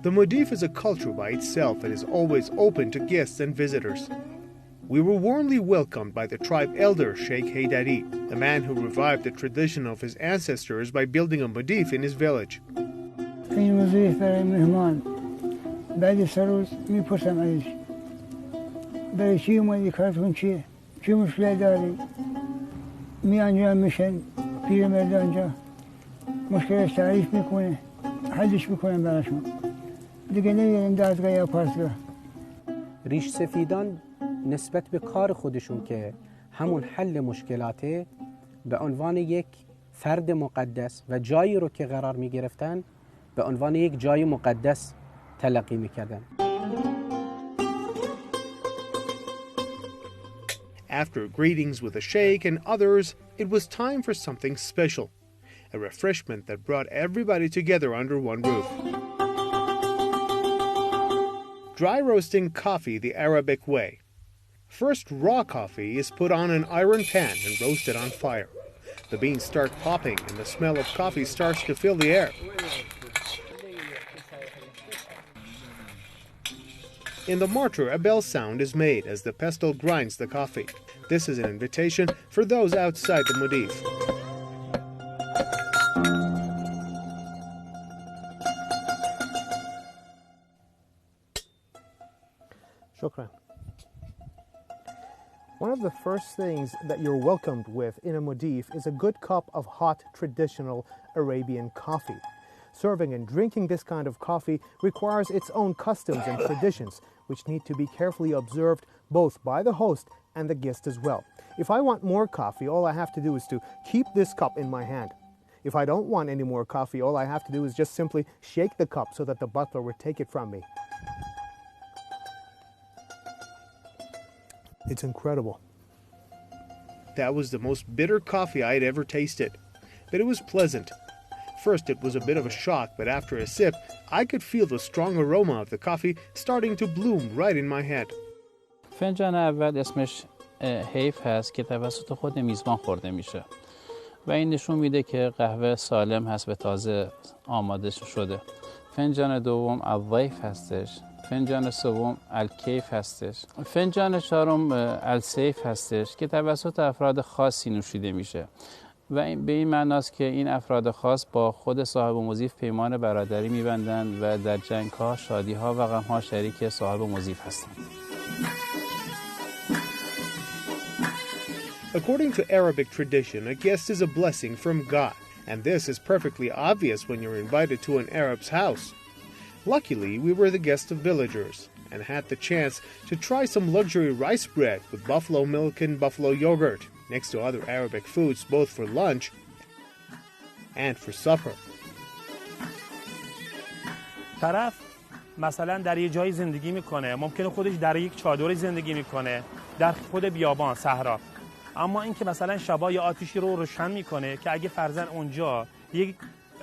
The Modif is a culture by itself and is always open to guests and visitors. We were warmly welcomed by the tribe elder Sheikh Haydari, the man who revived the tradition of his ancestors by building a Modif in his village. ریش سفیدان نسبت به کار خودشون که همون حل مشکلاته به عنوان یک فرد مقدس و جایی رو که قرار می گرفتن به عنوان یک جای مقدس تلقی می کردن. After greetings with the sheikh and others, it was time for something special, a refreshment that brought everybody together under one roof. Dry roasting coffee the Arabic way. First, raw coffee is put on an iron pan and roasted on fire. The beans start popping and the smell of coffee starts to fill the air. In the mortar, a bell sound is made as the pestle grinds the coffee. This is an invitation for those outside the Modif. Shukran. One of the first things that you're welcomed with in a Modif is a good cup of hot, traditional Arabian coffee. Serving and drinking this kind of coffee requires its own customs and traditions, which need to be carefully observed both by the host and the guest as well. If I want more coffee, all I have to do is to keep this cup in my hand. If I don't want any more coffee, all I have to do is just simply shake the cup so that the butler would take it from me. It's incredible. That was the most bitter coffee I had ever tasted, but it was pleasant. First, it was a bit of a shock, but after a sip, I could feel the strong aroma of the coffee starting to bloom right in my head. فنجان اول اسمش حیف هست که توسط خود میزبان خورده میشه و این نشون میده که قهوه سالم هست و تازه آماده شده. فنجان دوم الضیف هستش. فنجان سوم الکیف هستش. فنجان چهارم السیف هستش که توسط افراد خاصی نوشیده میشه و به این معناست که این افراد خاص با خود صاحب مضیف پیمان برادری میبندند و در جنگ‌ها، شادی‌ها و غم‌ها شریک صاحب مضیف هستند. According to Arabic tradition, a guest is a blessing from God, and this is perfectly obvious when you're invited to an Arab's house. Luckily, we were the guests of villagers and had the chance to try some luxury rice bread with buffalo milk and buffalo yogurt, next to other Arabic foods both for lunch and for supper. طرف مثلا در یه جایی زندگی میکنه، ممکنه خودش در یک چادری زندگی میکنه، در خود بیابان، صحرا. اما اینکه مثلا شبا یه آتیشی رو روشن میکنه که اگه فرضاً اونجا یک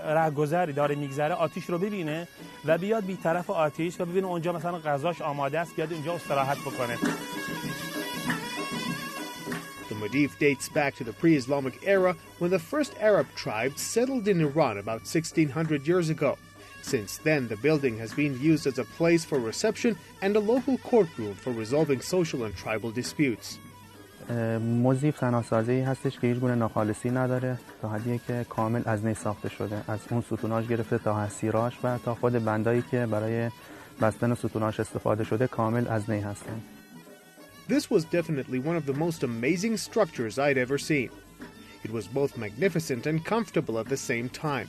رهگذری داره میگذره آتیش رو ببینه و بیاد بی طرف آتیش و ببینه اونجا مثلا غذاش آماده است، بیاد اونجا استراحت بکنه. The Modif dates back to the pre-Islamic era when the first Arab tribes settled in Iran about 1600 years ago. Since then, the building has been used as a place for reception and a local courtroom for resolving social and tribal disputes. مضیف تناسازی هستش که هیچ گونه ناخالصی نداره تا حدی که کامل از نی ساخته شده، از اون ستوناش گرفته تا حسیراش و تا خود بندایی که برای بستن ستوناش استفاده شده کامل از نی هستن. This was definitely one of the most amazing structures I'd ever seen. It was both magnificent and comfortable at the same time.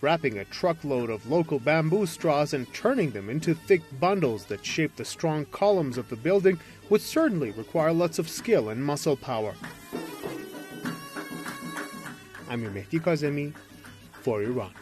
Wrapping a truckload of local bamboo straws and turning them into thick bundles that shape the strong columns of the building would certainly require lots of skill and muscle power. I'm Mehdi Kazemi for Iran.